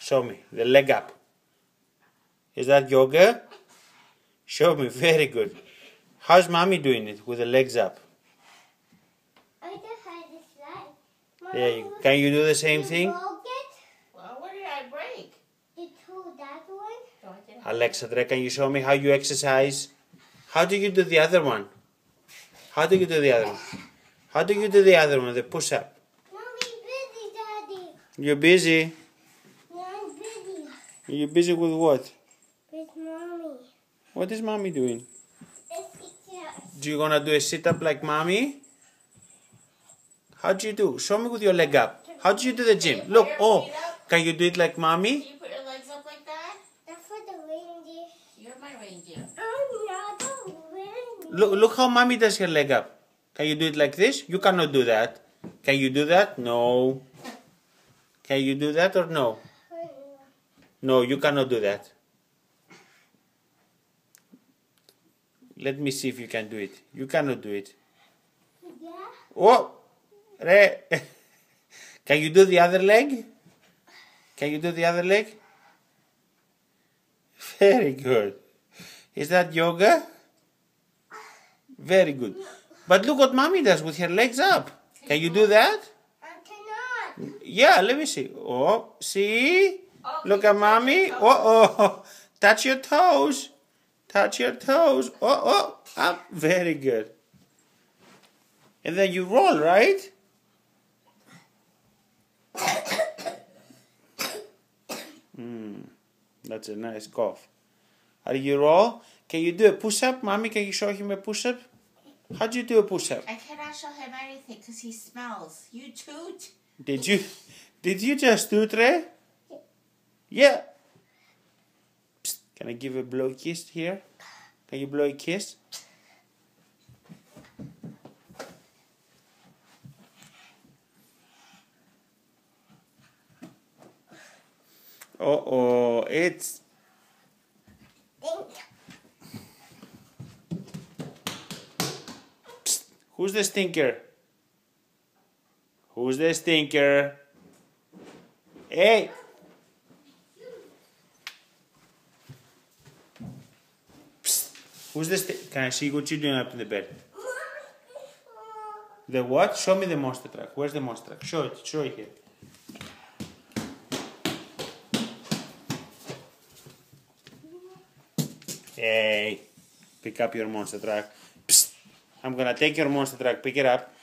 Show me. The leg up. Is that yoga? Show me. Very good. How's mommy doing it with the legs up? I just had this slide. Yeah, can you do the same thing? Broke it? Well, what did I break? You threw that one? No, I didn't. Alexandra, can you show me how you exercise? How do you do the other one? How do you do the other one? How do you do the other one, the push-up? Mommy, busy, Daddy. You're busy. Yeah, I'm busy. You're busy with what? With Mommy. What is mommy doing? It's Do you gonna do a sit-up like mommy? How do you do? Show me with your leg up. How do you do the gym? Look, oh, can you do it like Do mommy? you put your legs up like that? That's for the reindeer. You're my reindeer. I'm not a reindeer. Look how mommy does her leg up. Can you do it like this? You cannot do that. Can you do that? No. Can you do that or no? No, you cannot do that. Let me see if you can do it. You cannot do it. Yeah? Oh! Can you do the other leg? Can you do the other leg? Very good. Is that yoga? Very good. But look what mommy does with her legs up. Can you do that? I cannot. Yeah, let me see. Oh, see? Oh, Look can at you touch mommy. your toes? Oh. Touch your toes. Touch your toes. Oh. Up. Very good. And then you roll, right? That's a nice cough. Are you roll? Can you do a push-up? Mommy, can you show him a push-up? How do you do a push-up? I cannot show him anything because he smells. You toot. Did you just do it, Ray? Yeah. Psst. Can I give a blow kiss here? Can you blow a kiss? Uh-oh, it's... Psst. Who's the stinker? Who's the stinker? Hey! Psst. Who's the stinker? Can I see what you're doing up in the bed? The what? Show me the monster truck. Where's the monster truck? Show it. Show it here. Hey, pick up your monster truck. Psst. I'm gonna take your monster truck, pick it up.